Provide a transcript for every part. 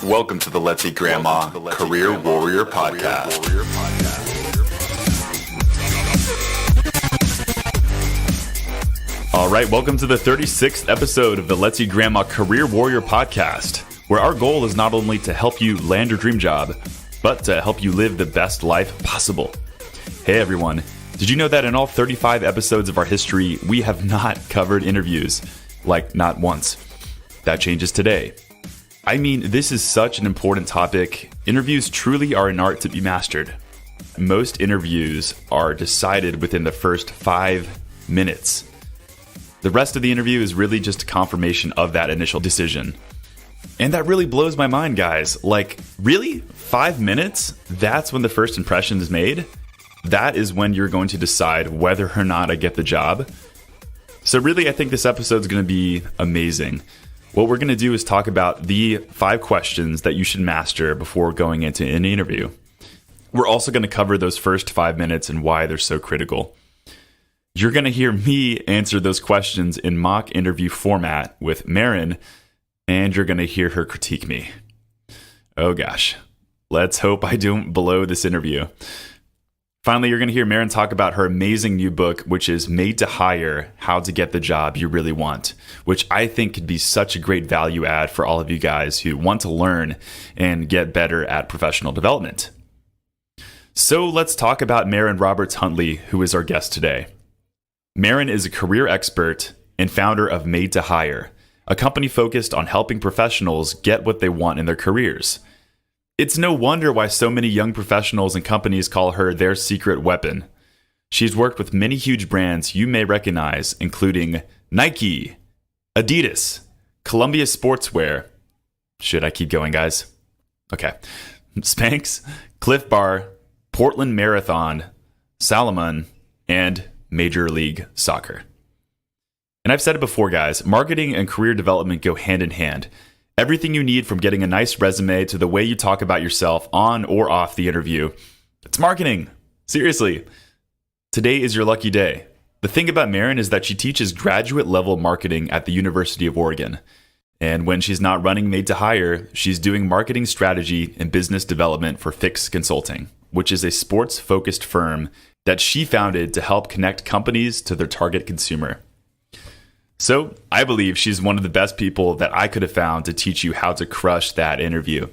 Welcome to the Let's Eat Grandma Career Warrior Podcast. All right, welcome to the 36th episode of the Let's Eat Grandma Career Warrior Podcast, where our goal is not only to help you land your dream job, but to help you live the best life possible. Hey everyone, did you know that in all 35 episodes of our history, we have not covered interviews? Like, not once. That changes today. I mean, this is such an important topic. Interviews truly are an art to be mastered. Most interviews are decided within the first 5 minutes. The rest of the interview is really just a confirmation of that initial decision. And that really blows my mind, guys. Like, really? 5 minutes? That's when the first impression is made? That is when you're going to decide whether or not I get the job. So really, I think this episode is going to be amazing. What we're going to do is talk about the 5 questions that you should master before going into an interview. We're also going to cover those first 5 minutes and why they're so critical. You're going to hear me answer those questions in mock interview format with Merryn, and you're going to hear her critique me. Oh gosh, let's hope I don't blow this interview. Finally, you're going to hear Merryn talk about her amazing new book, which is Made to Hire: How to Get the Job You Really Want, which I think could be such a great value add for all of you guys who want to learn and get better at professional development. So let's talk about Merryn Roberts-Huntley, who is our guest today. Merryn is a career expert and founder of Made to Hire, a company focused on helping professionals get what they want in their careers. It's no wonder why so many young professionals and companies call her their secret weapon. She's worked with many huge brands you may recognize, including Nike, Adidas, Columbia Sportswear. Should I keep going, guys? Okay. Spanx, Clif Bar, Portland Marathon, Salomon, and Major League Soccer. And I've said it before, guys, marketing and career development go hand in hand. Everything you need from getting a nice resume to the way you talk about yourself on or off the interview. It's marketing. Seriously. Today is your lucky day. The thing about Merryn is that she teaches graduate level marketing at the University of Oregon. And when she's not running Made to Hire, she's doing marketing strategy and business development for Fix Consulting, which is a sports-focused firm that she founded to help connect companies to their target consumer. So I believe she's one of the best people that I could have found to teach you how to crush that interview.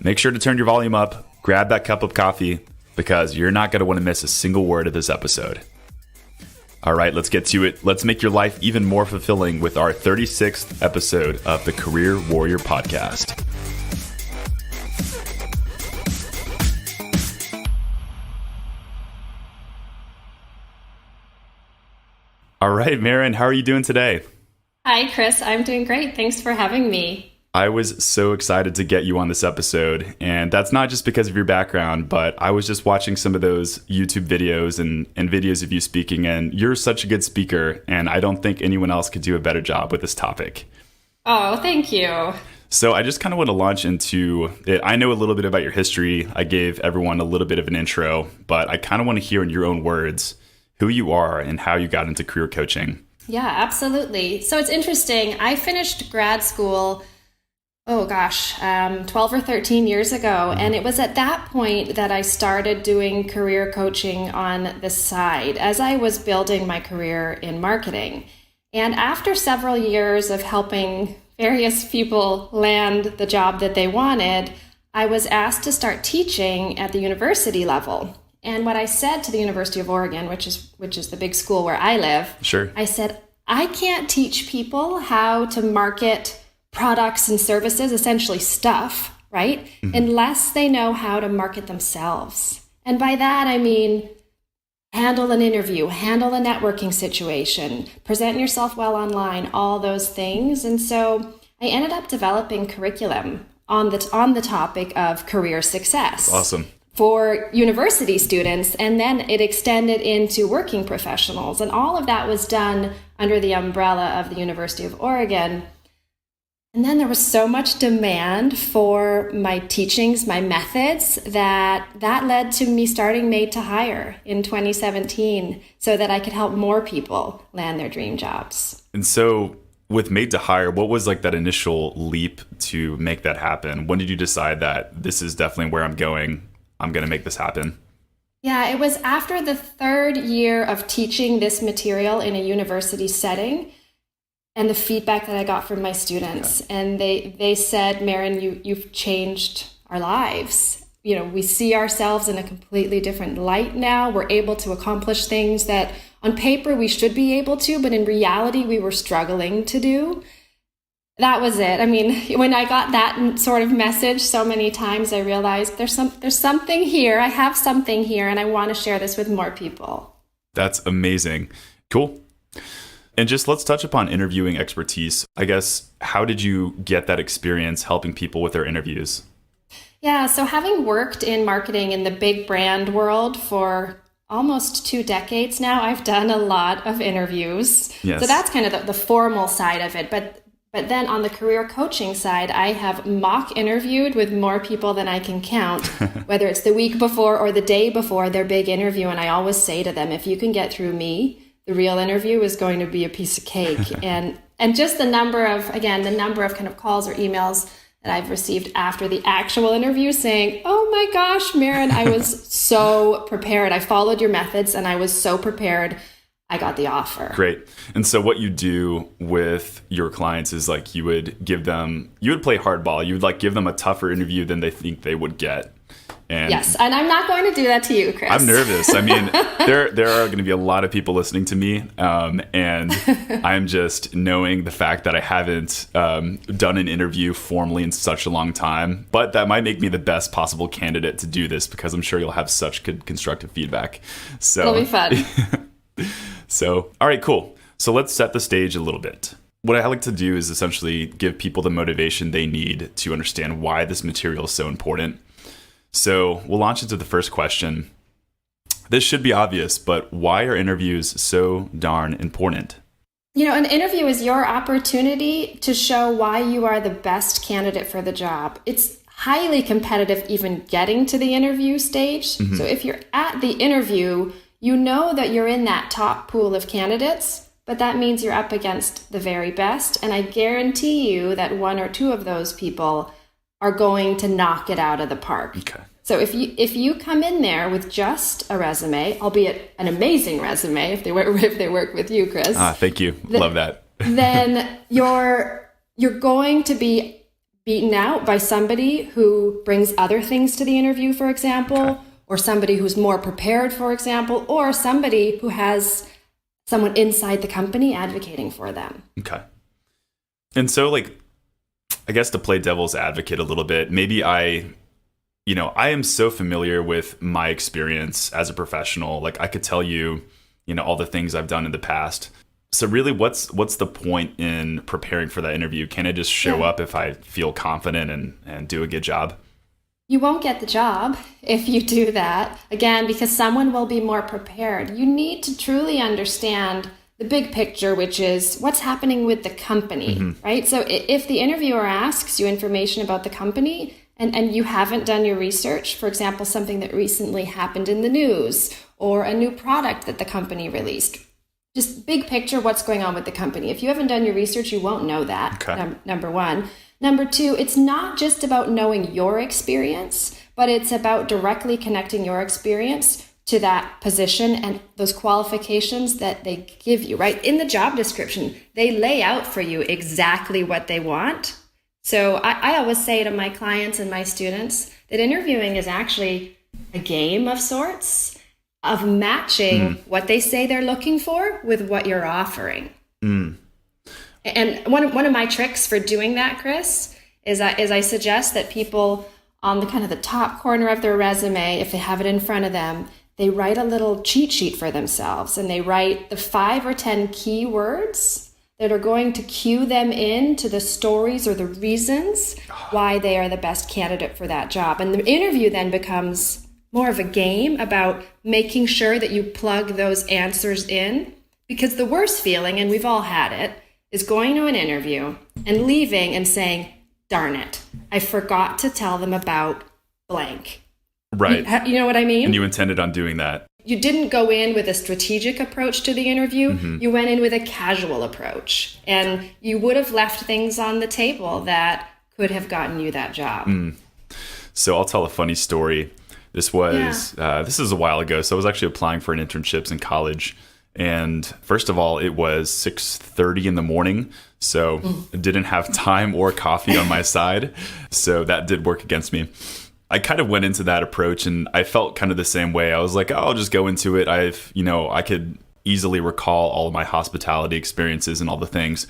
Make sure to turn your volume up, grab that cup of coffee, because you're not going to want to miss a single word of this episode. All right, let's get to it. Let's make your life even more fulfilling with our 36th episode of the Career Warrior Podcast. All right, Merryn, how are you doing today? Hi, Chris. I'm doing great. Thanks for having me. I was so excited to get you on this episode, and that's not just because of your background, but I was just watching some of those YouTube videos and videos of you speaking, and you're such a good speaker, and I don't think anyone else could do a better job with this topic. Oh, thank you. So I just kind of want to launch into it. I know a little bit about your history. I gave everyone a little bit of an intro, but I kind of want to hear in your own words who you are and how you got into career coaching. Yeah, absolutely. So it's interesting. I finished grad school, 12 or 13 years ago. And it was at that point that I started doing career coaching on the side as I was building my career in marketing. And after several years of helping various people land the job that they wanted, I was asked to start teaching at the university level. And what I said to the University of Oregon, which is the big school where I live, Sure. I said, I can't teach people how to market products and services, essentially stuff, right? Mm-hmm. Unless they know how to market themselves. And by that, I mean, handle an interview, handle a networking situation, present yourself well online, all those things. And so I ended up developing curriculum on the topic of career success. Awesome. For university students, and then it extended into working professionals. And all of that was done under the umbrella of the University of Oregon. And then there was so much demand for my teachings, my methods, that led to me starting Made to Hire in 2017 so that I could help more people land their dream jobs. And so with Made to Hire, what was like that initial leap to make that happen? When did you decide that this is definitely where I'm going? I'm going to make this happen? Yeah, it was after the third year of teaching this material in a university setting and the feedback that I got from my students. Okay. And they said, Merryn, you've changed our lives. You know, we see ourselves in a completely different light now. We're able to accomplish things that on paper we should be able to, but in reality we were struggling to do. That was it. I mean, when I got that sort of message so many times, I realized there's something here. I have something here, and I want to share this with more people. That's amazing. Cool. And just let's touch upon interviewing expertise. I guess, how did you get that experience helping people with their interviews? Yeah, so having worked in marketing in the big brand world for almost 2 decades now, I've done a lot of interviews. Yes. So that's kind of the formal side of it. But then on the career coaching side, I have mock interviewed with more people than I can count, whether it's the week before or the day before their big interview. And I always say to them, if you can get through me, the real interview is going to be a piece of cake. and just the number of kind of calls or emails that I've received after the actual interview saying, oh my gosh, Merryn, I was so prepared. I followed your methods and I was so prepared. I got the offer. Great. And so what you do with your clients is like you would play hardball. You would like give them a tougher interview than they think they would get. And yes, and I'm not going to do that to you, Chris. I'm nervous. I mean, there are going to be a lot of people listening to me, and I'm just knowing the fact that I haven't done an interview formally in such a long time. But that might make me the best possible candidate to do this because I'm sure you'll have such good constructive feedback. So it'll be fun. So, all right, cool. So let's set the stage a little bit. What I like to do is essentially give people the motivation they need to understand why this material is so important. So we'll launch into the first question. This should be obvious, but why are interviews so darn important? You know, an interview is your opportunity to show why you are the best candidate for the job. It's highly competitive even getting to the interview stage. Mm-hmm. So if you're at the interview, you know that you're in that top pool of candidates, but that means you're up against the very best. And I guarantee you that 1 or 2 of those people are going to knock it out of the park. Okay. So if you come in there with just a resume, albeit an amazing resume, if they work with you, Chris. Thank you. Love that. Then you're going to be beaten out by somebody who brings other things to the interview, for example, okay. Or somebody who's more prepared, for example, or somebody who has someone inside the company advocating for them. Okay. And so, like, I guess to play devil's advocate a little bit, maybe I am so familiar with my experience as a professional. Like, I could tell you, all the things I've done in the past. So really, what's the point in preparing for that interview? Can I just show up if I feel confident and do a good job? You won't get the job if you do that. Again, because someone will be more prepared. You need to truly understand the big picture, which is what's happening with the company, mm-hmm. right? So if the interviewer asks you information about the company and you haven't done your research, for example, something that recently happened in the news or a new product that the company released, just big picture, what's going on with the company. If you haven't done your research, you won't know that, okay. Number 1. Number 2, it's not just about knowing your experience, but it's about directly connecting your experience to that position and those qualifications that they give you, right? In the job description, they lay out for you exactly what they want. So I always say to my clients and my students that interviewing is actually a game of sorts of matching what they say they're looking for with what you're offering. Mm. And one of my tricks for doing that, Chris, is I suggest that people on the kind of the top corner of their resume, if they have it in front of them, they write a little cheat sheet for themselves and they write the 5 or 10 keywords that are going to cue them in to the stories or the reasons why they are the best candidate for that job. And the interview then becomes more of a game about making sure that you plug those answers in, because the worst feeling, and we've all had it, is going to an interview and leaving and saying, darn it, I forgot to tell them about blank. Right. You know what I mean? And you intended on doing that. you didn't go in with a strategic approach to the interview. Mm-hmm. You went in with a casual approach, and you would have left things on the table that could have gotten you that job. So I'll tell a funny story. This was this is a while ago. So I was actually applying for an internships in college. And first of all, it was 6:30 in the morning. So I didn't have time or coffee on my side. So that did work against me. I kind of went into that approach and I felt kind of the same way. I was like, oh, I'll just go into it. I could easily recall all of my hospitality experiences and all the things.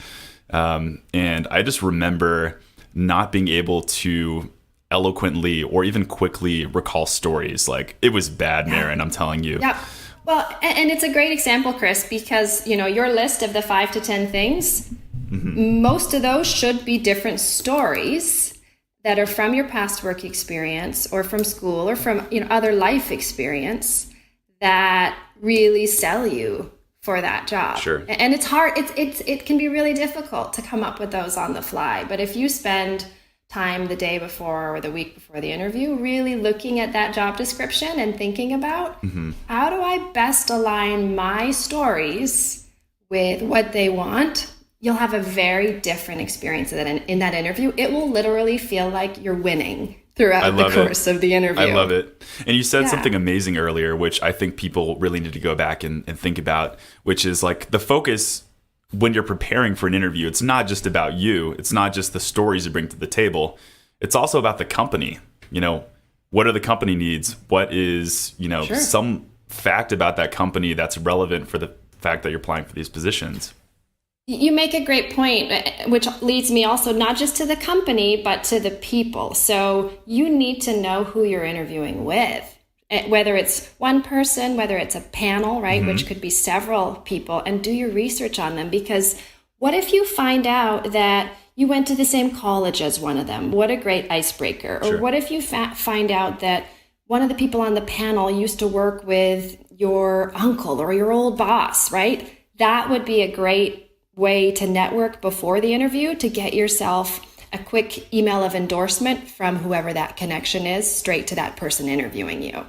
And I just remember not being able to eloquently or even quickly recall stories. Like, it was bad, Merryn, I'm telling you. Yeah. Well, and it's a great example, Chris, because, your list of the 5 to 10 things, most of those should be different stories that are from your past work experience or from school or from, other life experience that really sell you for that job. Sure. And it's hard. It can be really difficult to come up with those on the fly. But if you spend time the day before or the week before the interview really looking at that job description and thinking about how do I best align my stories with what they want, you'll have a very different experience in that interview. It will literally feel like you're winning throughout the course of the interview. I love it. And you said something amazing earlier, which I think people really need to go back and think about, which is like the focus when you're preparing for an interview. It's not just about you. It's not just the stories you bring to the table. It's also about the company. What are the company needs? What is, some fact about that company that's relevant for the fact that you're applying for these positions. You make a great point, which leads me also not just to the company, but to the people. So you need to know who you're interviewing with, whether it's one person, whether it's a panel, right, which could be several people, and do your research on them. Because what if you find out that you went to the same college as one of them? What a great icebreaker. Sure. Or what if you find out that one of the people on the panel used to work with your uncle or your old boss, right? That would be a great way to network before the interview, to get yourself a quick email of endorsement from whoever that connection is straight to that person interviewing you.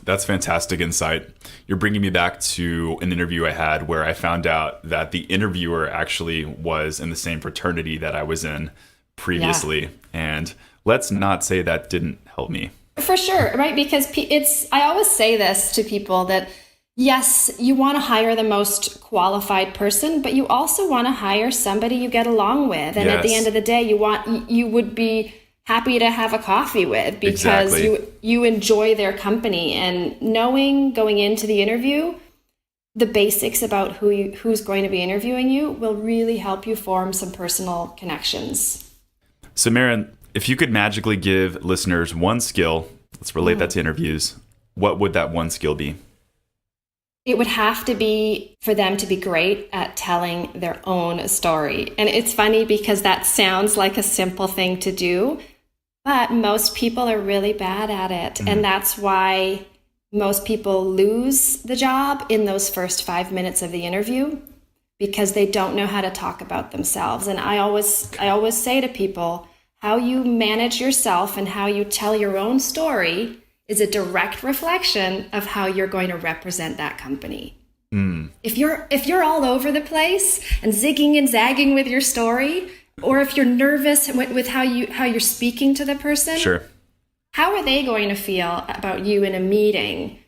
That's fantastic insight. You're bringing me back to an interview I had where I found out that the interviewer actually was in the same fraternity that I was in previously. Yeah. And let's not say that didn't help me. For sure, right? Because I always say this to people that yes, you want to hire the most qualified person, but you also want to hire somebody you get along with. And at the end of the day, you would be happy to have a coffee with because you enjoy their company. And knowing going into the interview the basics about who's going to be interviewing you will really help you form some personal connections. So Merryn, if you could magically give listeners one skill, let's relate that to interviews, what would that one skill be? It would have to be for them to be great at telling their own story. And it's funny because that sounds like a simple thing to do, but most people are really bad at it. Mm-hmm. And that's why most people lose the job in those first 5 minutes of the interview because they don't know how to talk about themselves. And I always say to people, how you manage yourself and how you tell your own story is a direct reflection of how you're going to represent that company. Mm. If you're all over the place and zigging and zagging with your story, or if you're nervous with how you're speaking to the person, sure, how are they going to feel about you in a meeting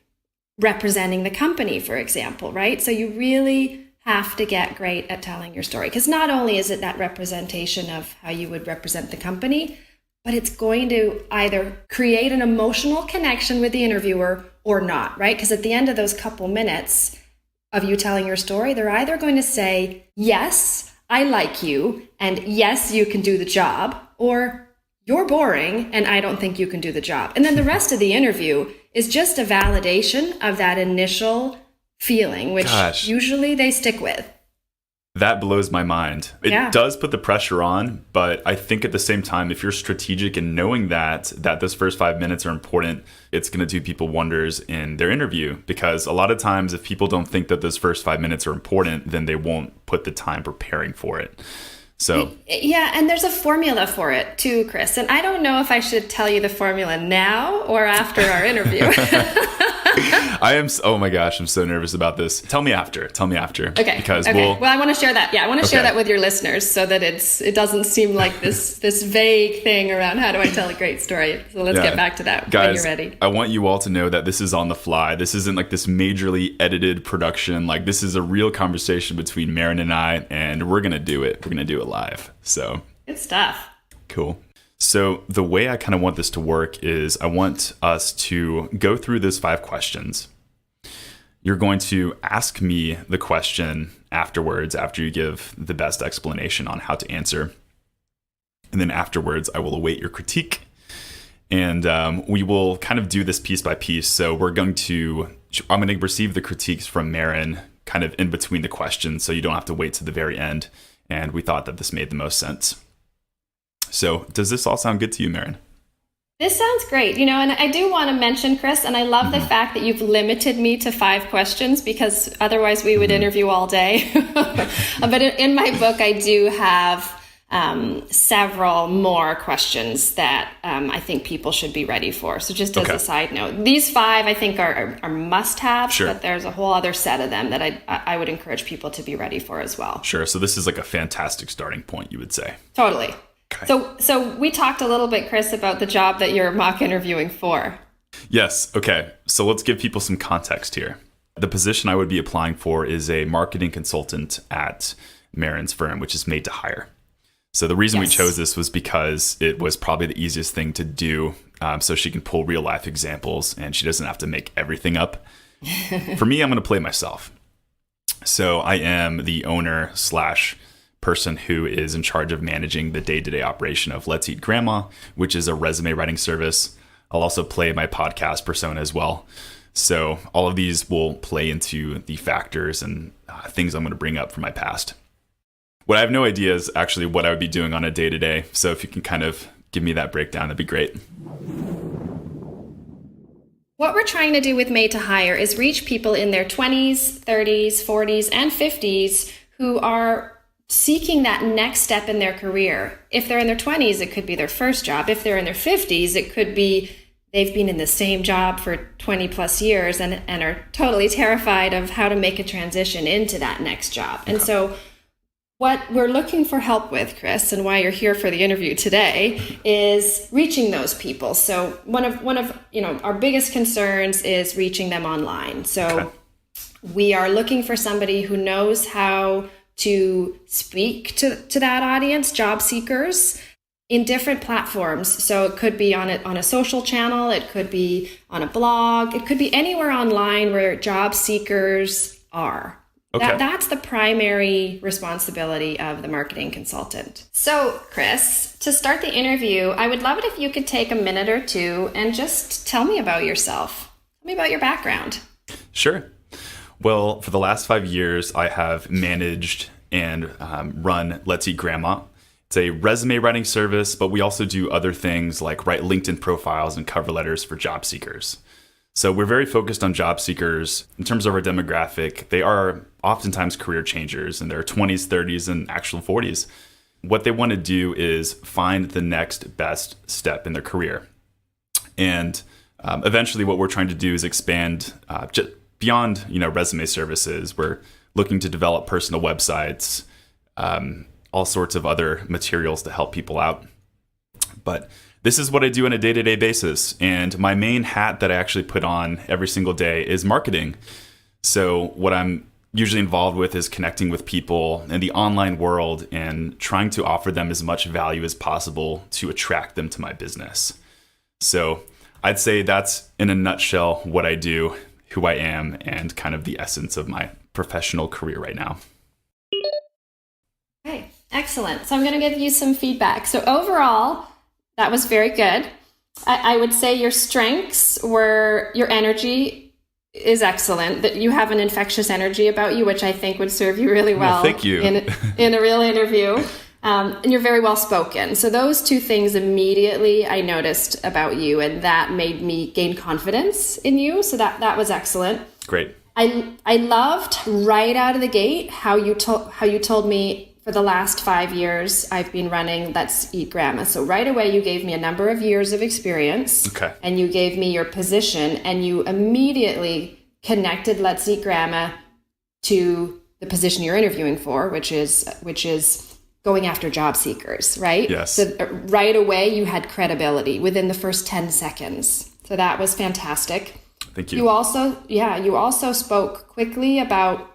representing the company, for example, right? So you really have to get great at telling your story, because not only is it that representation of how you would represent the company, but it's going to either create an emotional connection with the interviewer or not, right? Because at the end of those couple minutes of you telling your story, they're either going to say, yes, I like you, and yes, you can do the job, or you're boring, and I don't think you can do the job. And then the rest of the interview is just a validation of that initial feeling, which usually they stick with. That blows my mind. It does put the pressure on, but I think at the same time, if you're strategic in knowing that those first 5 minutes are important, it's going to do people wonders in their interview. Because a lot of times, if people don't think that those first 5 minutes are important, then they won't put the time preparing for it. So yeah, and there's a formula for it too, Chris. And I don't know if I should tell you the formula now or after our interview. Oh my gosh, I'm so nervous about this. Tell me after. Okay. Because well, I want to share that. Yeah, I want to share that with your listeners so that it doesn't seem like this vague thing around how do I tell a great story. So let's get back to that when you're ready. I want you all to know that this is on the fly. This isn't like this majorly edited production. Like this is a real conversation between Merryn and I, and we're going to do it. We're going to do it live. So good stuff. Cool. So the way I kind of want this to work is I want us to go through those 5 questions. You're going to ask me the question afterwards, after you give the best explanation on how to answer. And then afterwards, I will await your critique. And we will kind of do this piece by piece. So I'm going to receive the critiques from Merryn kind of in between the questions, so you don't have to wait to the very end. And we thought that this made the most sense. So does this all sound good to you, Merryn? This sounds great. And I do want to mention, Chris, and I love the fact that you've limited me to 5 questions, because otherwise we would interview all day. But in my book, I do have several more questions that I think people should be ready for. So just as a side note, these 5 I think are must-haves, sure. But there's a whole other set of them that I would encourage people to be ready for as well. Sure. So this is like a fantastic starting point, you would say. Totally. Okay. So we talked a little bit, Chris, about the job that you're mock interviewing for. Yes. Okay. So let's give people some context here. The position I would be applying for is a marketing consultant at Merryn's firm, which is Made to Hire. So the reason we chose this was because it was probably the easiest thing to do, so she can pull real life examples and she doesn't have to make everything up. For me, I'm going to play myself. So I am the owner / person who is in charge of managing the day-to-day operation of Let's Eat Grandma, which is a resume writing service. I'll also play my podcast persona as well. So all of these will play into the factors and things I'm going to bring up from my past. What I have no idea is actually what I would be doing on a day-to-day. So if you can kind of give me that breakdown, that'd be great. What we're trying to do with Made to Hire is reach people in their 20s, 30s, 40s, and 50s who are seeking that next step in their career. If they're in their 20s, it could be their first job. If they're in their 50s, it could be they've been in the same job for 20 plus years and are totally terrified of how to make a transition into that next job. And so what we're looking for help with, Chris, and why you're here for the interview today, is reaching those people. So one of our biggest concerns is reaching them online. So we are looking for somebody who knows how to speak to that audience, job seekers, in different platforms. So it could be on a social channel, it could be on a blog, it could be anywhere online where job seekers are. Okay. That's the primary responsibility of the marketing consultant. So, Chris, to start the interview, I would love it if you could take a minute or two and just tell me about yourself. Tell me about your background. Sure. Well, for the last 5 years, I have managed and run Let's Eat Grandma. It's a resume writing service, but we also do other things like write LinkedIn profiles and cover letters for job seekers. So we're very focused on job seekers. In terms of our demographic, they are oftentimes career changers in their 20s, 30s, and actual 40s. What they want to do is find the next best step in their career. And eventually what we're trying to do is expand beyond, resume services. We're looking to develop personal websites, all sorts of other materials to help people out. But this is what I do on a day-to-day basis. And my main hat that I actually put on every single day is marketing. So what I'm usually involved with is connecting with people in the online world and trying to offer them as much value as possible to attract them to my business. So I'd say that's in a nutshell what I do, who I am, and kind of the essence of my professional career right now. Okay, excellent. So I'm going to give you some feedback. So overall, that was very good. I would say your strengths were your energy is excellent, that you have an infectious energy about you, which I think would serve you really well, thank you. in a real interview. And you're very well spoken. So those two things immediately I noticed about you, and that made me gain confidence in you. So that was excellent. Great. I loved right out of the gate how you told me for the last 5 years I've been running Let's Eat Grandma. So right away you gave me a number of years of experience. Okay. And you gave me your position, and you immediately connected Let's Eat Grandma to the position you're interviewing for, which is going after job seekers, right? Yes. So right away you had credibility within the first 10 seconds. So that was fantastic. Thank you. You also spoke quickly about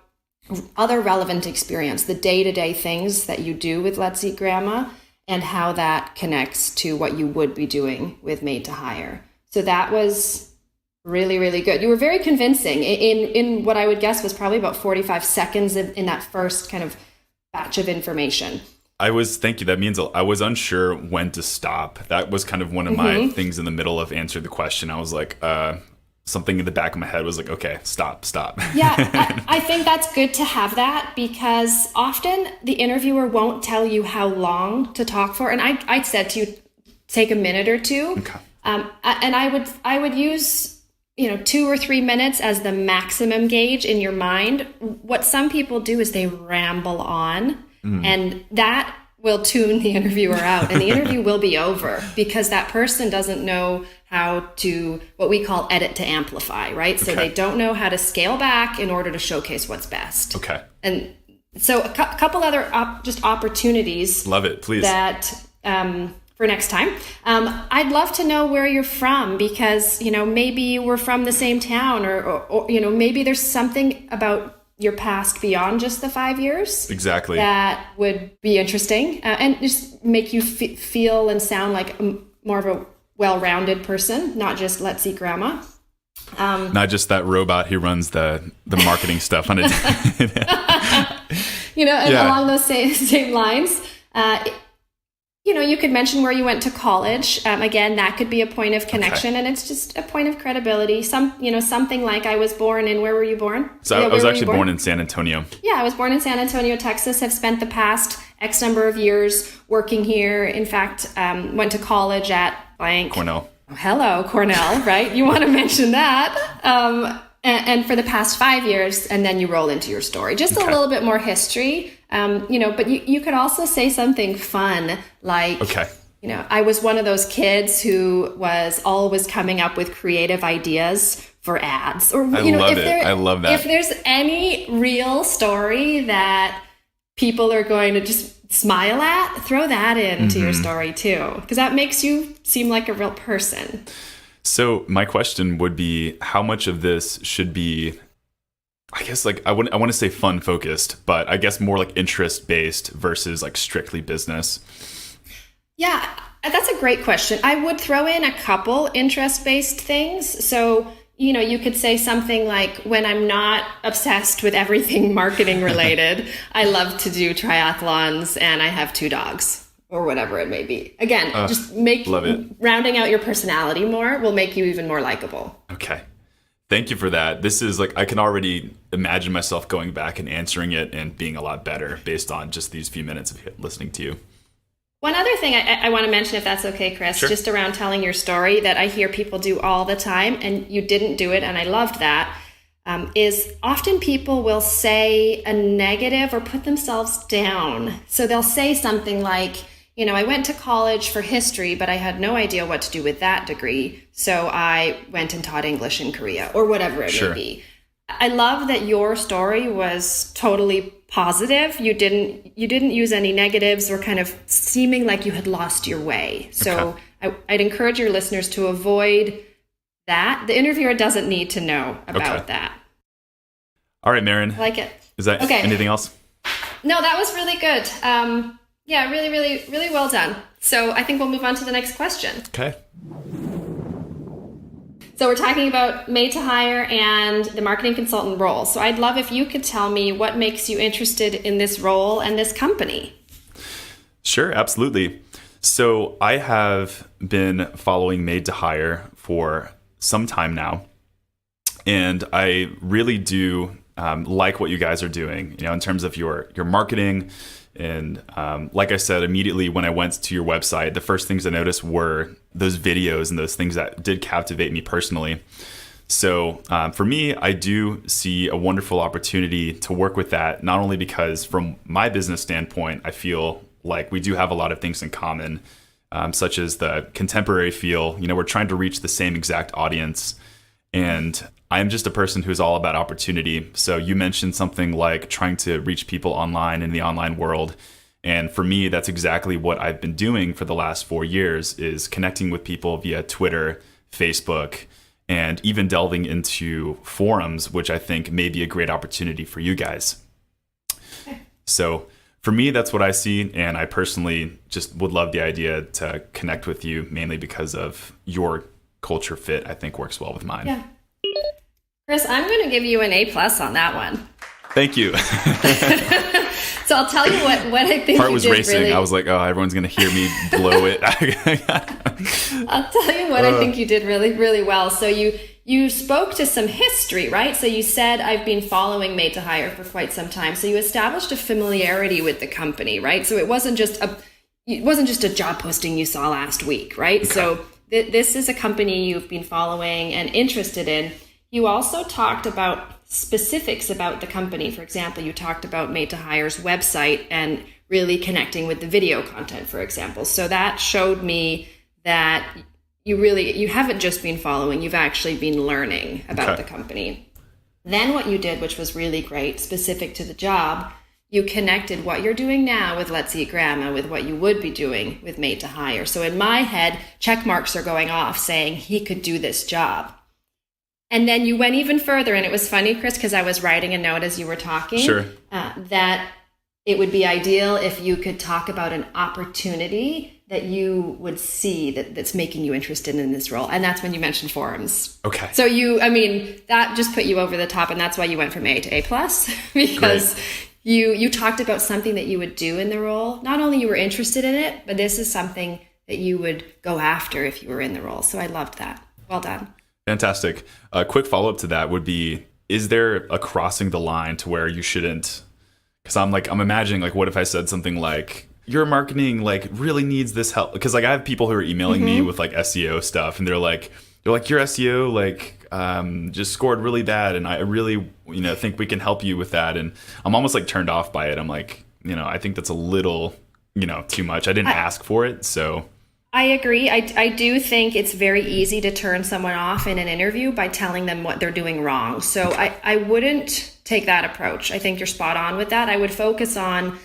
other relevant experience, the day-to-day things that you do with Let's Eat Grandma and how that connects to what you would be doing with Made to Hire. So that was really, really good. You were very convincing in what I would guess was probably about 45 seconds in that first kind of batch of information. Thank you. That means I was unsure when to stop. That was kind of one of my things in the middle of answering the question. I was like, something in the back of my head was like, okay, stop. Yeah, I think that's good to have that because often the interviewer won't tell you how long to talk for. And I said to you, take a minute or two. Okay. And I would use 2 or 3 minutes as the maximum gauge in your mind. What some people do is they ramble on, and that will tune the interviewer out, and the interview will be over because that person doesn't know how to, what we call edit to amplify, right? So they don't know how to scale back in order to showcase what's best. Okay. And so a couple other just opportunities. Love it, please. That for next time. I'd love to know where you're from because, maybe we're from the same town or maybe there's something about your past beyond just the 5 years. Exactly. That would be interesting and just make you feel and sound like more of a well-rounded person, not just Let's Eat Grandma. Not just that robot who runs the marketing stuff on it. Along those same lines. You could mention where you went to college. Again, that could be a point of connection, and it's just a point of credibility. Something like I was born in, where were you born? So I was actually born in San Antonio. Yeah, I was born in San Antonio, Texas. Have spent the past X number of years working here. In fact, went to college at blank. Cornell. Oh, hello, Cornell, right? You want to mention that. And for the past 5 years, and then you roll into your story. Just a little bit more history. But you could also say something fun like, I was one of those kids who was always coming up with creative ideas for ads. Or I love that. If there's any real story that people are going to just smile at, throw that into your story too, because that makes you seem like a real person. So my question would be, how much of this should be, I guess, like I want to say fun focused, but I guess more like interest based versus like strictly business? Yeah, that's a great question. I would throw in a couple interest based things. So, you could say something like, when I'm not obsessed with everything marketing related, I love to do triathlons and I have 2 dogs. Or whatever it may be. Again, just rounding out your personality more will make you even more likable. Okay. Thank you for that. This is like, I can already imagine myself going back and answering it and being a lot better based on just these few minutes of listening to you. One other thing I want to mention, if that's okay, Chris, just around telling your story that I hear people do all the time, and you didn't do it, and I loved that, is often people will say a negative or put themselves down. So they'll say something like, I went to college for history, but I had no idea what to do with that degree. So I went and taught English in Korea, or whatever it may be. I love that your story was totally positive. You didn't use any negatives or kind of seeming like you had lost your way. So I'd encourage your listeners to avoid that. The interviewer doesn't need to know about that. All right, Merryn. I like it. Is that anything else? No, that was really good. Yeah, really, really, really well done. So I think we'll move on to the next question. Okay. So we're talking about Made to Hire and the marketing consultant role. So I'd love if you could tell me what makes you interested in this role and this company. Sure, absolutely. So I have been following Made to Hire for some time now. And I really do like what you guys are doing, in terms of your marketing. And like I said, immediately when I went to your website, the first things I noticed were those videos and those things that did captivate me personally. So for me, I do see a wonderful opportunity to work with that, not only because from my business standpoint, I feel like we do have a lot of things in common, such as the contemporary feel. We're trying to reach the same exact audience. And I'm just a person who's all about opportunity. So you mentioned something like trying to reach people online in the online world. And for me, that's exactly what I've been doing for the last 4 years, is connecting with people via Twitter, Facebook, and even delving into forums, which I think may be a great opportunity for you guys. So for me, that's what I see. And I personally just would love the idea to connect with you, mainly because of your culture fit, I think works well with mine. Yeah. Chris, I'm going to give you an A+ on that one. Thank you. So I'll tell you what I think. Heart was racing. I was like, oh, everyone's going to hear me blow it. I'll tell you what I think you did really, really well. So you spoke to some history, right? So you said, I've been following Made to Hire for quite some time. So you established a familiarity with the company, right? So it wasn't just a job posting you saw last week, right? Okay. So this is a company you've been following and interested in. You also talked about specifics about the company. For example, you talked about Made to Hire's website and really connecting with the video content, for example. So that showed me that you haven't just been following, you've actually been learning about the company. Then what you did, which was really great, specific to the job, you connected what you're doing now with Let's Eat Grandma with what you would be doing with Made to Hire. So in my head, check marks are going off saying he could do this job. And then you went even further, and it was funny, Chris, because I was writing a note as you were talking, sure. That it would be ideal if you could talk about an opportunity that you would see that's making you interested in this role. And that's when you mentioned forums. Okay. So that just put you over the top, and that's why you went from A to A+, because you talked about something that you would do in the role. Not only you were interested in it, but this is something that you would go after if you were in the role. So I loved that. Well done. Fantastic. A quick follow-up to that would be, is there a crossing the line to where you shouldn't? Because I'm imagining, like, what if I said something like, your marketing really needs this help? Because I have people who are emailing me with SEO stuff, and they're like your SEO just scored really bad, and I really think we can help you with that. And I'm almost turned off by it. I'm like, I think that's a little too much. I didn't ask for it, so. I agree. I do think it's very easy to turn someone off in an interview by telling them what they're doing wrong. So I wouldn't take that approach. I think you're spot on with that. I would focus on,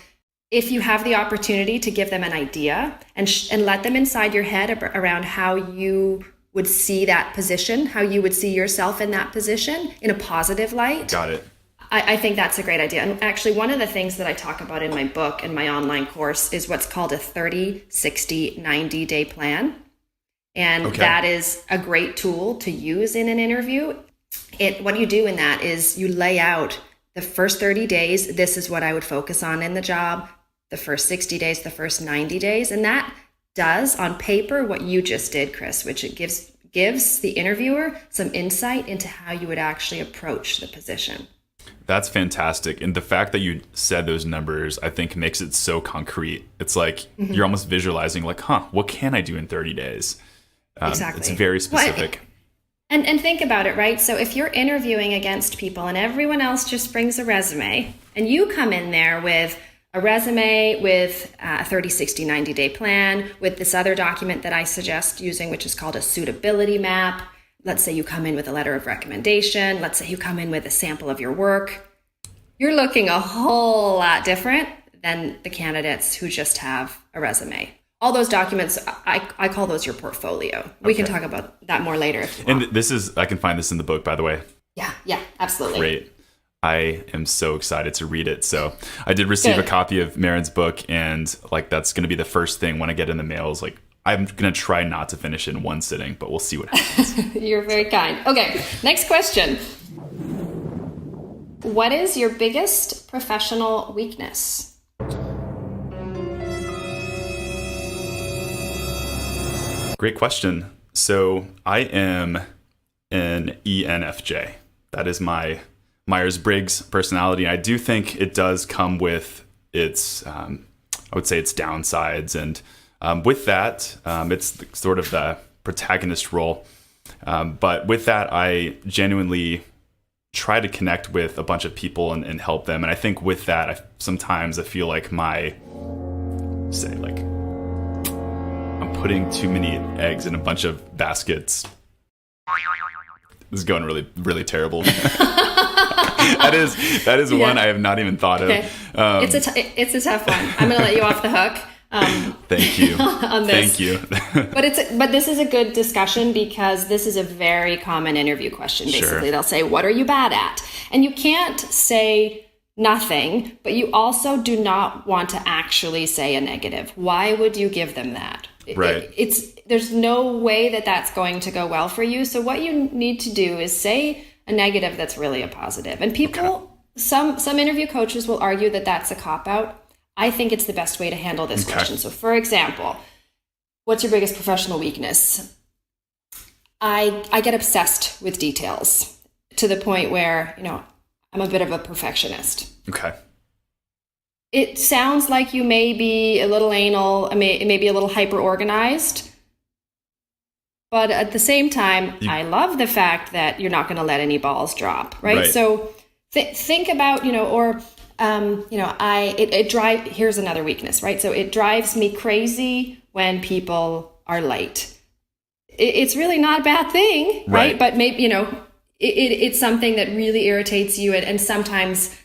if you have the opportunity to give them an idea and let them inside your head around how you would see that position, how you would see yourself in that position in a positive light. Got it. I think that's a great idea. And actually, one of the things that I talk about in my book and my online course is what's called a 30, 60, 90-day plan. And that is a great tool to use in an interview. What you do in that is you lay out the first 30 days. This is what I would focus on in the job. The first 60 days, the first 90 days. And that does, on paper, what you just did, Chris, which it gives the interviewer some insight into how you would actually approach the position. That's fantastic. And the fact that you said those numbers, I think, makes it so concrete. It's like you're almost visualizing what can I do in 30 days? Exactly. It's very specific. Well, and think about it, right? So if you're interviewing against people and everyone else just brings a resume, and you come in there with a resume with a 30, 60, 90-day plan, with this other document that I suggest using, which is called a suitability map. Let's say you come in with a letter of recommendation. Let's say you come in with a sample of your work. You're looking a whole lot different than the candidates who just have a resume. All those documents, I call those your portfolio. We can talk about that more later if you want. And I can find this in the book, by the way. Yeah, absolutely. Great. I am so excited to read it. So I did receive a copy of Merryn's book, and that's going to be the first thing when I get in the mail is I'm going to try not to finish in one sitting, but we'll see what happens. You're very kind. Okay, next question. What is your biggest professional weakness? Great question. So I am an ENFJ. That is my Myers-Briggs personality. I do think it does come with its, I would say, its downsides. And with that, it's sort of the protagonist role. But with that, I genuinely try to connect with a bunch of people and help them. And I think with that, sometimes I feel like I'm putting too many eggs in a bunch of baskets. This is going really, really terrible. That is one I have not even thought of. It's a tough one. I'm going to let you off the hook. Thank you. On this. Thank you. But this is a good discussion because this is a very common interview question. Basically, Sure. They'll say, "What are you bad at?" And you can't say nothing, but you also do not want to actually say a negative. Why would you give them that? Right. There's no way that that's going to go well for you. So what you need to do is say a negative that's really a positive. And people, some interview coaches will argue that that's a cop-out. I think it's the best way to handle this question. So for example, what's your biggest professional weakness? I get obsessed with details to the point where, I'm a bit of a perfectionist. Okay. It sounds like you may be a little anal, maybe a little hyper-organized. But at the same time, I love the fact that you're not going to let any balls drop, right? So think about, here's another weakness, right? So it drives me crazy when people are late. It's really not a bad thing, right? But maybe, it's something that really irritates you. And sometimes,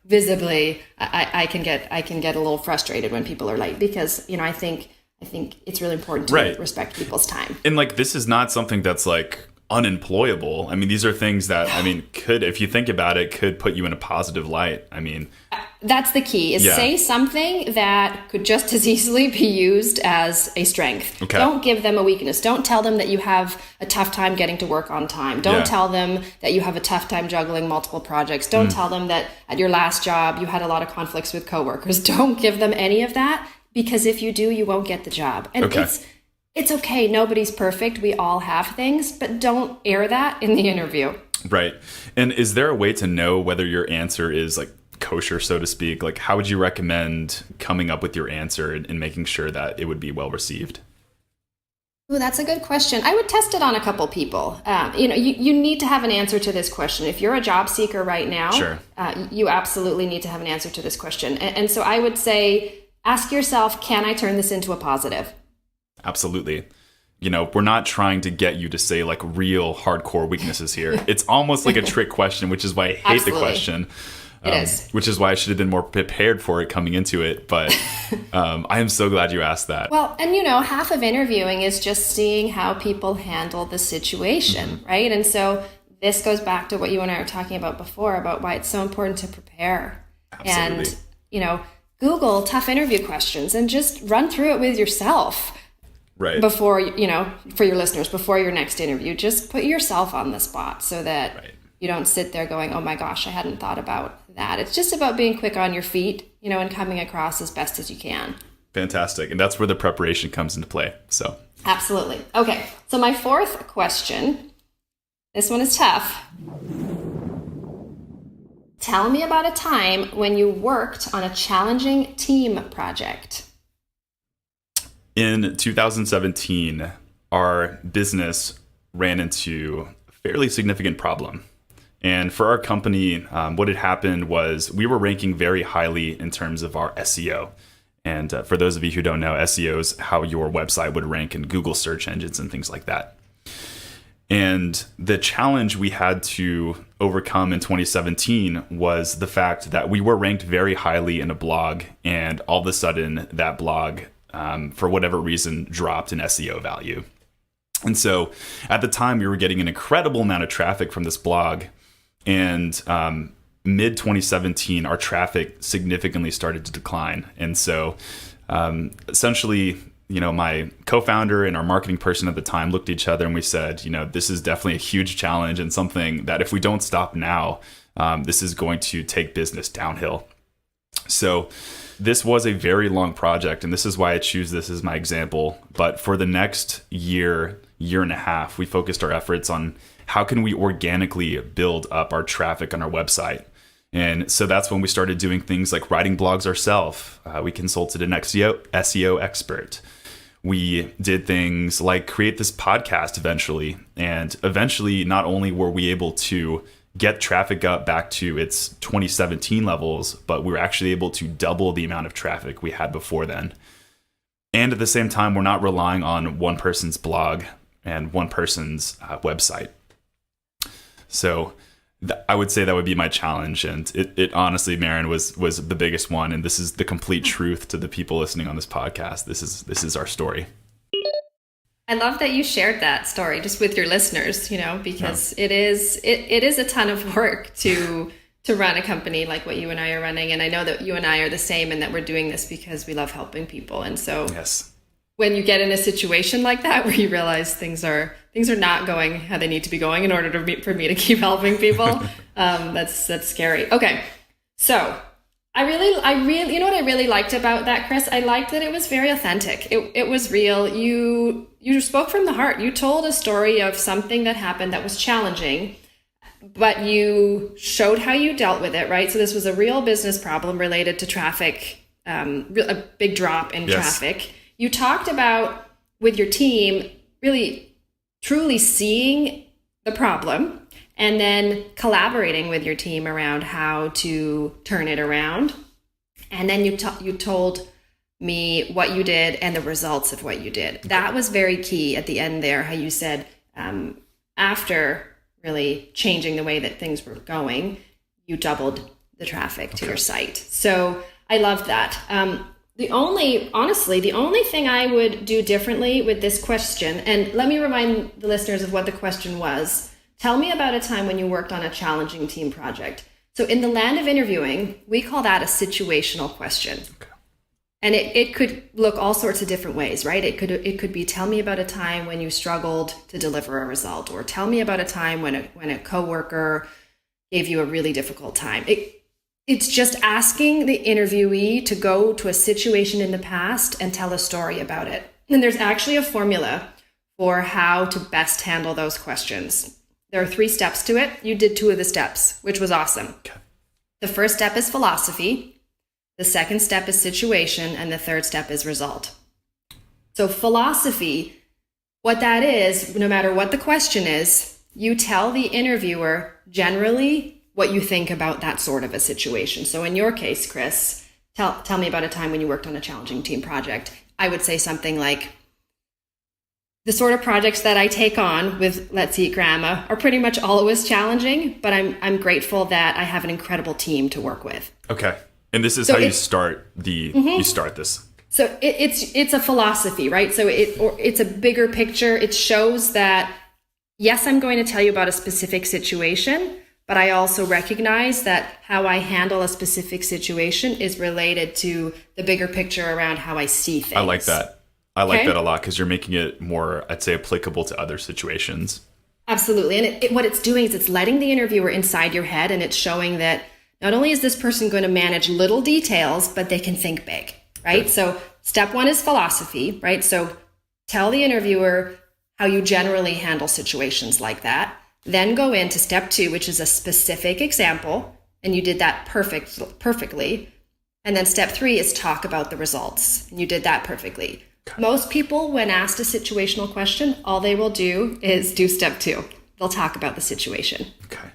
visibly, I can get a little frustrated when people are late because, I think it's really important to respect people's time. And this is not something that's unemployable. I mean, these are things that, could, if you think about it, could put you in a positive light. That's the key, is say something that could just as easily be used as a strength. Okay. Don't give them a weakness. Don't tell them that you have a tough time getting to work on time. Don't tell them that you have a tough time juggling multiple projects. Don't tell them that at your last job you had a lot of conflicts with coworkers. Don't give them any of that, because if you do, you won't get the job. And it's okay. Nobody's perfect. We all have things, but don't air that in the interview. Right. And is there a way to know whether your answer is kosher, so to speak? How would you recommend coming up with your answer and making sure that it would be well received? Ooh, that's a good question. I would test it on a couple people. You need to have an answer to this question. If you're a job seeker right now, you absolutely need to have an answer to this question. And so I would say, ask yourself, can I turn this into a positive? Absolutely. We're not trying to get you to say real hardcore weaknesses here. It's almost like a trick question, which is why I hate the question. It is. Which is why I should have been more prepared for it coming into it. But I am so glad you asked that. Well, and half of interviewing is just seeing how people handle the situation, right? And so this goes back to what you and I were talking about before, about why it's so important to prepare. Absolutely. And, Google tough interview questions and just run through it with yourself. Right. Before, for your listeners, before your next interview, just put yourself on the spot so that you don't sit there going, oh my gosh, I hadn't thought about that. It's just about being quick on your feet, and coming across as best as you can. Fantastic. And that's where the preparation comes into play. So absolutely. Okay. So my fourth question, this one is tough. Tell me about a time when you worked on a challenging team project. In 2017, our business ran into a fairly significant problem. And for our company, what had happened was we were ranking very highly in terms of our SEO. And for those of you who don't know, SEO is how your website would rank in Google search engines and things like that. And the challenge we had to overcome in 2017 was the fact that we were ranked very highly in a blog, and all of a sudden that blog, for whatever reason, dropped in SEO value. And so at the time, we were getting an incredible amount of traffic from this blog. And mid 2017, our traffic significantly started to decline. And so essentially, my co-founder and our marketing person at the time looked at each other and we said, this is definitely a huge challenge and something that if we don't stop now, this is going to take business downhill. So this was a very long project, and this is why I choose this as my example. But for the next year and a half, we focused our efforts on how can we organically build up our traffic on our website. And so that's when we started doing things like writing blogs ourselves. We consulted an SEO expert. We did things like create this podcast eventually. And eventually, not only were we able to get traffic up back to its 2017 levels, but we were actually able to double the amount of traffic we had before then. And at the same time, we're not relying on one person's blog and one person's website. So I would say that would be my challenge. And it honestly, Merryn, was the biggest one. And this is the complete truth to the people listening on this podcast. This is our story. I love that you shared that story just with your listeners, because it is a ton of work to run a company like what you and I are running. And I know that you and I are the same, and that we're doing this because we love helping people. And so yes, when you get in a situation like that where you realize things are not going how they need to be going in order for me to keep helping people, that's scary. Okay, so I really, you know what I really liked about that, Chris? I liked that it was very authentic. It was real. You spoke from the heart. You told a story of something that happened that was challenging, but you showed how you dealt with it, right? So this was a real business problem related to traffic, a big drop in traffic. You talked about, with your team, really truly seeing the problem and then collaborating with your team around how to turn it around. And then you told me what you did and the results of what you did. That was very key at the end there, how you said, after really changing the way that things were going, you doubled the traffic to your site. So I loved that. The only thing I would do differently with this question, and let me remind the listeners of what the question was. Tell me about a time when you worked on a challenging team project. So in the land of interviewing, we call that a situational question. Okay. And it could look all sorts of different ways, right? It could be, tell me about a time when you struggled to deliver a result, or tell me about a time when a coworker gave you a really difficult time. It's just asking the interviewee to go to a situation in the past and tell a story about it. And there's actually a formula for how to best handle those questions. There are 3 steps to it. You did 2 of the steps, which was awesome. Okay. The first step is philosophy. The second step is situation. And the third step is result. So philosophy, what that is, no matter what the question is, you tell the interviewer generally what you think about that sort of a situation. So in your case, Chris, tell me about a time when you worked on a challenging team project. I would say something like, the sort of projects that I take on with Let's Eat Grandma are pretty much always challenging, but I'm grateful that I have an incredible team to work with. Okay. And this is how you start you start this. So it's a philosophy, right? So it's a bigger picture. It shows that, yes, I'm going to tell you about a specific situation, but I also recognize that how I handle a specific situation is related to the bigger picture around how I see things. I like that. I like that a lot, because you're making it more, I'd say, applicable to other situations. Absolutely. And what it's doing is it's letting the interviewer inside your head, and it's showing that not only is this person going to manage little details, but they can think big, right? Okay. So step 1 is philosophy, right? So tell the interviewer how you generally handle situations like that. Then go into step 2, which is a specific example, and you did that perfectly. And then step 3 is talk about the results, and you did that perfectly. Okay. Most people, when asked a situational question, all they will do is do step 2. They'll talk about the situation. Okay.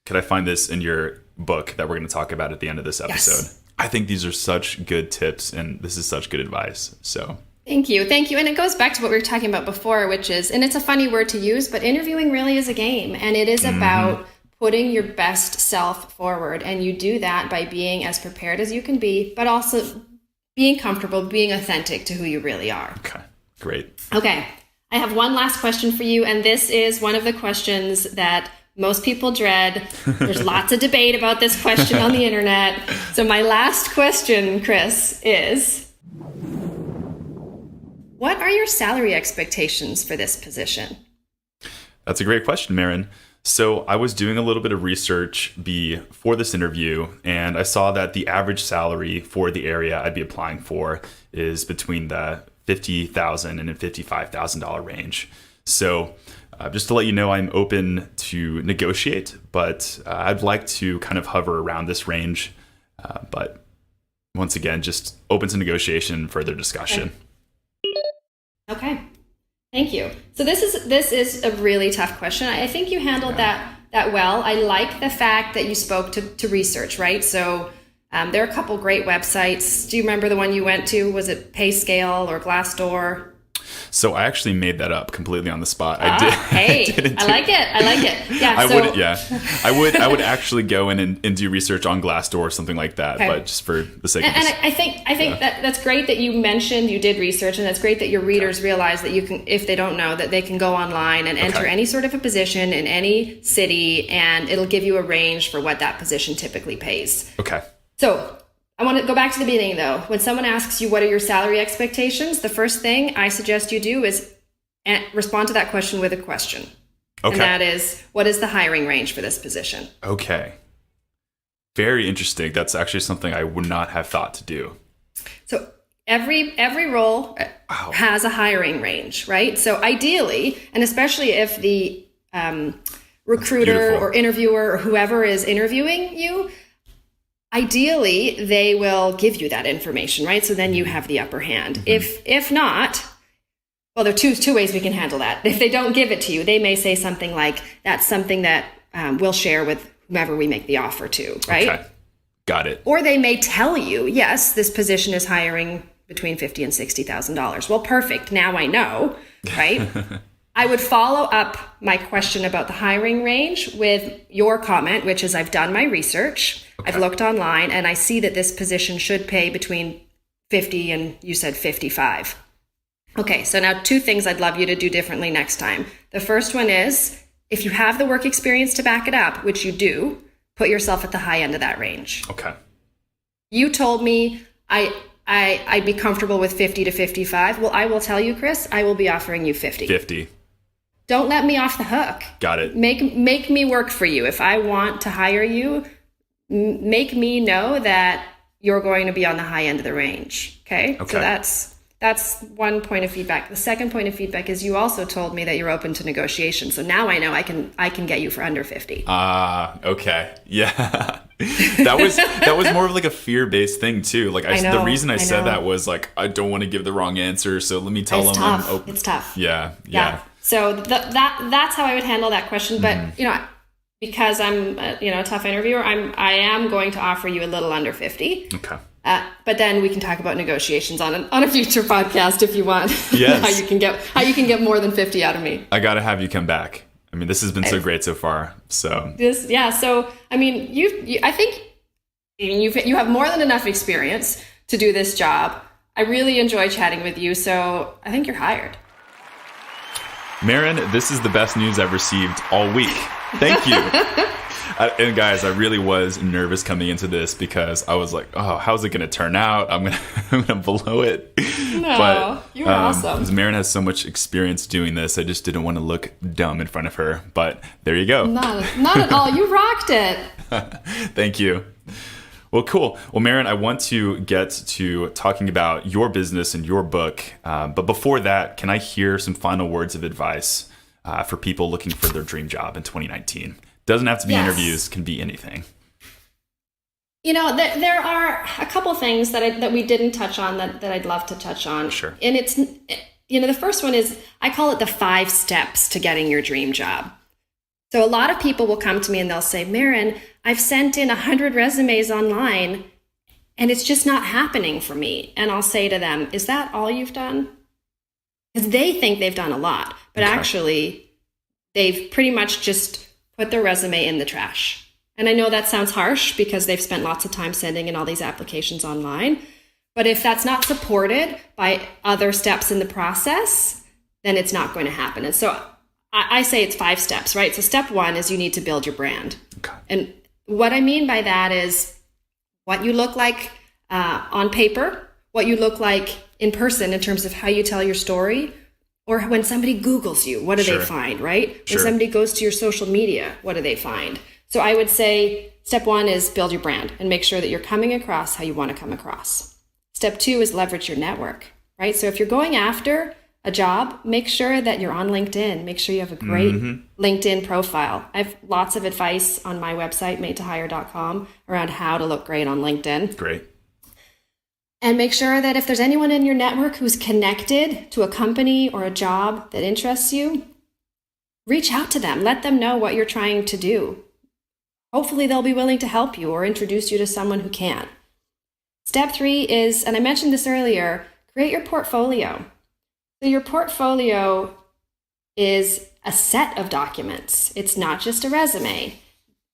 Could I find this in your book that we're going to talk about at the end of this episode? Yes. I think these are such good tips, and this is such good advice. So Thank you. And it goes back to what we were talking about before, which is, and it's a funny word to use, but interviewing really is a game, and it is about putting your best self forward. And you do that by being as prepared as you can be, but also being comfortable, being authentic to who you really are. Okay, great. Okay, I have one last question for you, and this is one of the questions that most people dread. There's lots of debate about this question on the internet. So my last question, Chris, is, what are your salary expectations for this position? That's a great question, Merryn. So I was doing a little bit of research before this interview, and I saw that the average salary for the area I'd be applying for is between the $50,000 and $55,000 range. So just to let you know, I'm open to negotiate, but I'd like to kind of hover around this range. But once again, just open to negotiation, further discussion. Okay. Thank you. So this is a really tough question. I think you handled that well. I like the fact that you spoke to research, right? So there are a couple great websites. Do you remember the one you went to? Was it PayScale or Glassdoor? So I actually made that up completely on the spot. I did. Hey, I like it. Yeah. I would actually go in and do research on Glassdoor or something like that, okay. But just for the sake of this. And I think that's great that you mentioned you did research, and that's great that your readers realize that you can, if they don't know, that they can go online and enter any sort of a position in any city, and it'll give you a range for what that position typically pays. Okay. So I want to go back to the beginning, though. When someone asks you what are your salary expectations, the first thing I suggest you do is respond to that question with a question. Okay. And that is, what is the hiring range for this position? Okay. Very interesting. That's actually something I would not have thought to do. So every role has a hiring range, right? So ideally, and especially if the recruiter or interviewer or whoever is interviewing you, ideally, they will give you that information, right? So then you have the upper hand. Mm-hmm. If not, well, there are two ways we can handle that. If they don't give it to you, they may say something like, that's something that we'll share with whomever we make the offer to, right? Okay. Got it. Or they may tell you, yes, this position is hiring between $50,000 and $60,000. Well, perfect. Now I know, right? I would follow up my question about the hiring range with your comment, which is I've done my research. Okay. I've looked online and I see that this position should pay between 50 and you said 55. Okay, so now two things I'd love you to do differently next time. The first one is if you have the work experience to back it up, which you do, put yourself at the high end of that range. Okay. You told me I'd be comfortable with 50 to 55. Well, I will tell you, Chris, I will be offering you 50. 50. Don't let me off the hook. Got it. Make me work for you. If I want to hire you, make me know that you're going to be on the high end of the range. Okay? So that's one point of feedback. The second point of feedback is you also told me that you're open to negotiation. So now I know I can get you for under 50. Okay. Yeah. that was more of like a fear-based thing too. Like the reason I said that was like I don't want to give the wrong answer, so let me tell them I'm open. It's tough. Yeah. So that's how I would handle that question. But because I'm a tough interviewer, I am going to offer you a little under 50. Okay. But then we can talk about negotiations on a future podcast if you want. Yes. how you can get more than 50 out of me. I got to have you come back. I mean, this has been so great so far. So So I mean, I think you have more than enough experience to do this job. I really enjoy chatting with you, so I think you're hired. Merryn, this is the best news I've received all week. Thank you. And guys, I really was nervous coming into this because I was like, oh, how's it going to turn out? I'm gonna blow it. No, but, you were awesome. Because Merryn has so much experience doing this, I just didn't want to look dumb in front of her. But there you go. Not at all. You rocked it. Thank you. Well, cool. Well, Merryn, I want to get to talking about your business and your book. But before that, can I hear some final words of advice for people looking for their dream job in 2019? Doesn't have to be interviews, can be anything. There are a couple things that we didn't touch on that I'd love to touch on. Sure. And it's, the first one is, I call it the 5 steps to getting your dream job. So a lot of people will come to me and they'll say, Merryn, I've sent in 100 resumes online and it's just not happening for me. And I'll say to them, is that all you've done? Because they think they've done a lot, but actually they've pretty much just put their resume in the trash. And I know that sounds harsh because they've spent lots of time sending in all these applications online. But if that's not supported by other steps in the process, then it's not going to happen. And so I say it's 5 steps, right? So step 1 is you need to build your brand. Okay. And what I mean by that is what you look like on paper, what you look like in person in terms of how you tell your story, or when somebody Googles you, what do they find, right? When somebody goes to your social media, what do they find? So I would say step 1 is build your brand and make sure that you're coming across how you want to come across. Step 2 is leverage your network, right? So if you're going after a job, make sure that you're on LinkedIn. Make sure you have a great LinkedIn profile. I have lots of advice on my website, madetohire.com, around how to look great on LinkedIn. Great. And make sure that if there's anyone in your network who's connected to a company or a job that interests you, reach out to them. Let them know what you're trying to do. Hopefully they'll be willing to help you or introduce you to someone who can. Step 3 is, and I mentioned this earlier, create your portfolio. So your portfolio is a set of documents. It's not just a resume.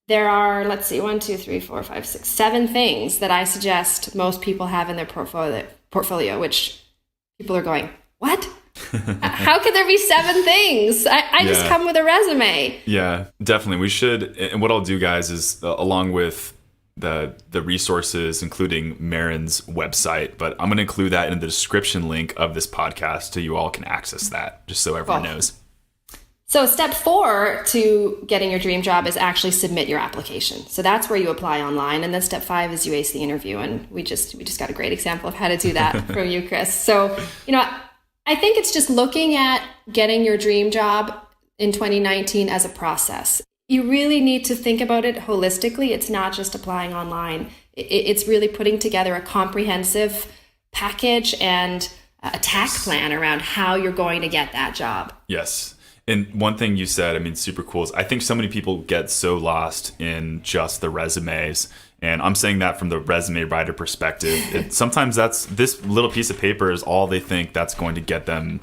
There are, let's see, 1, 2, 3, 4, 5, 6, 7 things that I suggest most people have in their portfolio, which people are going, what? How could there be 7 things? I just come with a resume. Yeah, definitely. We should. And what I'll do, guys, is along with the resources, including Merryn's website, but I'm going to include that in the description link of this podcast so you all can access that, just so everyone knows. So step 4 to getting your dream job is actually submit your application. So that's where you apply online. And then step 5 is you ace the interview. And we just got a great example of how to do that from you, Chris. So, I think it's just looking at getting your dream job in 2019 as a process. You really need to think about it holistically. It's not just applying online. It's really putting together a comprehensive package and a tack plan around how you're going to get that job. Yes. And one thing you said, super cool, is I think so many people get so lost in just the resumes. And I'm saying that from the resume writer perspective. Sometimes this little piece of paper is all they think that's going to get them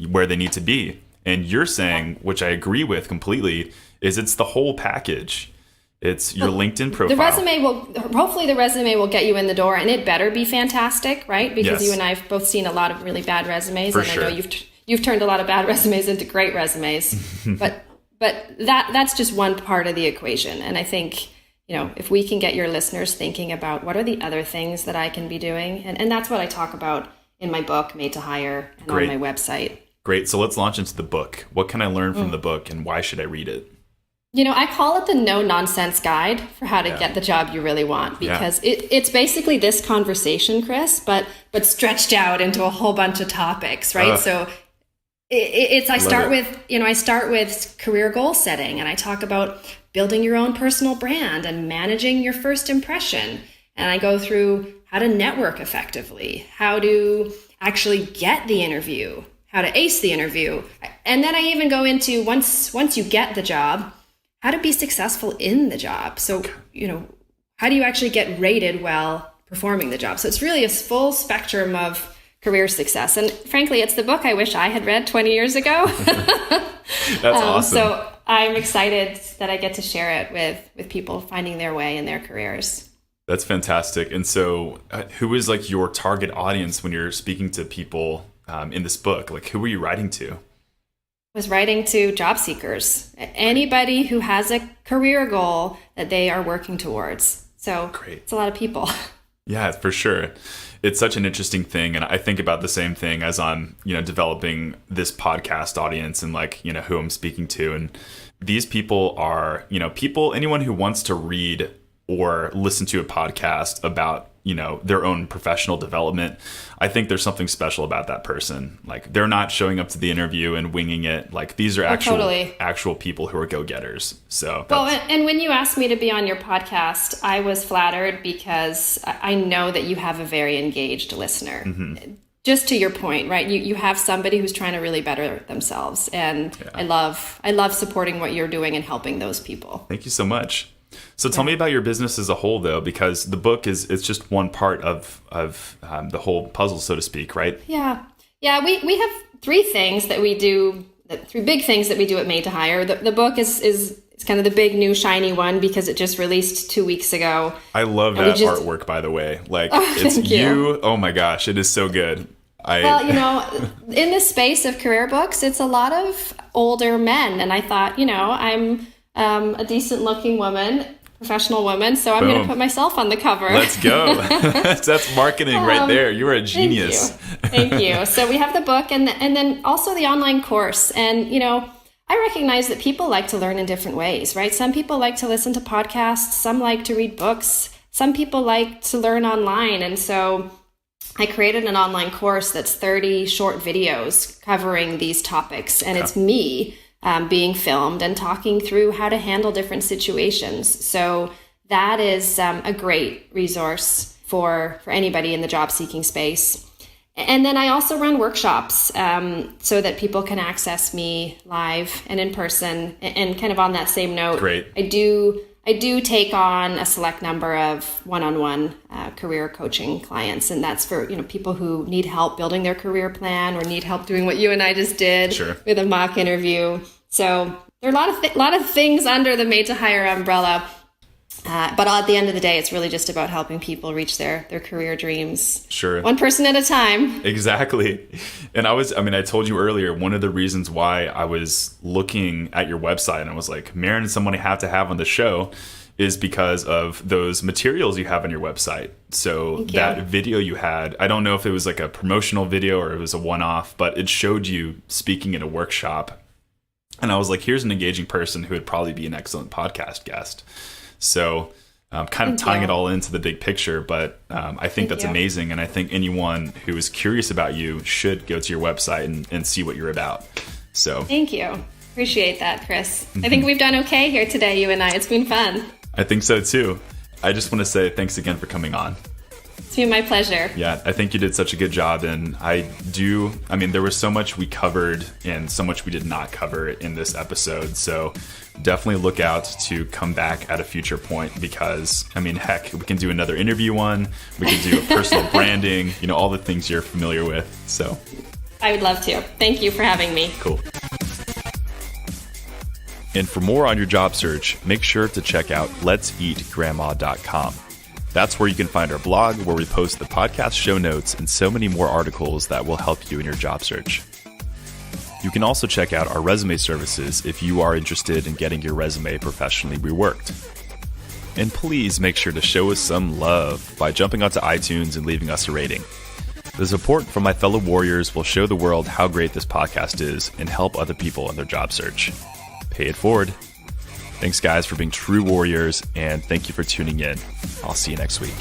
where they need to be. And you're saying, which I agree with completely, is it's the whole package. It's your LinkedIn profile. Hopefully the resume will get you in the door, and it better be fantastic, right? Because you and I have both seen a lot of really bad resumes. For and sure. I know you've turned a lot of bad resumes into great resumes. but that's just one part of the equation. And I think, if we can get your listeners thinking about what are the other things that I can be doing, and that's what I talk about in my book, Made to Hire, and on my website. Great. So let's launch into the book. What can I learn from the book, and why should I read it? I call it the no-nonsense guide for how to get the job you really want, because it's basically this conversation, Chris, but stretched out into a whole bunch of topics, right? So I start with career goal setting, and I talk about building your own personal brand and managing your first impression. And I go through how to network effectively, how to actually get the interview, how to ace the interview. And then I even go into once you get the job, how to be successful in the job. So, how do you actually get rated while performing the job? So it's really a full spectrum of career success. And frankly, it's the book I wish I had read 20 years ago. That's awesome. So I'm excited that I get to share it with people finding their way in their careers. That's fantastic. And so who is like your target audience when you're speaking to people in this book? Like, who were you writing to? Was writing to job seekers, anybody who has a career goal that they are working towards. So It's a lot of people. Yeah, for sure. It's such an interesting thing. And I think about the same thing as I'm, developing this podcast audience and who I'm speaking to. And these people are, anyone who wants to read or listen to a podcast about, their own professional development. I think there's something special about that person. Like, they're not showing up to the interview and winging it. Like, these are actual people who are go-getters. So, and when you asked me to be on your podcast, I was flattered because I know that you have a very engaged listener. Mm-hmm. Just to your point, right? You have somebody who's trying to really better themselves. And I love supporting what you're doing and helping those people. Thank you so much. So tell me about your business as a whole, though, because the book it's just one part of the whole puzzle, so to speak, right? Yeah. We have 3 things that we do, 3 big things that we do at Made to Hire. The book is kind of the big new shiny one because it just released 2 weeks ago. I love that artwork, by the way. It's you. Oh my gosh, it is so good. In the space of career books, it's a lot of older men, and I thought, I'm a decent looking woman, professional woman, so I'm going to put myself on the cover. Let's go. That's marketing right there. You are a genius. Thank you. So we have the book and then also the online course. And, I recognize that people like to learn in different ways, right? Some people like to listen to podcasts. Some like to read books. Some people like to learn online. And so I created an online course that's 30 short videos covering these topics. And it's me being filmed and talking through how to handle different situations. So that is a great resource for anybody in the job seeking space. And then I also run workshops so that people can access me live and in person. And kind of on that same note, Great. I do I do take on a select number of one-on-one career coaching clients, and that's for people who need help building their career plan or need help doing what you and I just did with a mock interview. So there are a lot of things under the Made to Hire umbrella. But at the end of the day, it's really just about helping people reach their career dreams. Sure. One person at a time. Exactly. And I told you earlier, one of the reasons why I was looking at your website and I was like, Merryn is someone I have to have on the show is because of those materials you have on your website. So that video you had, I don't know if it was like a promotional video or it was a one-off, but it showed you speaking at a workshop. And I was like, here's an engaging person who would probably be an excellent podcast guest. So kind of tying it all into the big picture, but I think that's amazing. And I think anyone who is curious about you should go to your website and see what you're about. So thank you. Appreciate that, Chris. I think we've done okay here today, you and I. It's been fun. I think so too. I just want to say thanks again for coming on. It's been my pleasure. Yeah, I think you did such a good job. And there was so much we covered and so much we did not cover in this episode. So definitely look out to come back at a future point because, heck, we can do another interview one. We can do a personal branding, all the things you're familiar with. So I would love to. Thank you for having me. Cool. And for more on your job search, make sure to check out letseatgrandma.com. That's where you can find our blog, where we post the podcast show notes and so many more articles that will help you in your job search. You can also check out our resume services if you are interested in getting your resume professionally reworked. And please make sure to show us some love by jumping onto iTunes and leaving us a rating. The support from my fellow warriors will show the world how great this podcast is and help other people in their job search. Pay it forward. Thanks, guys, for being true warriors, and thank you for tuning in. I'll see you next week.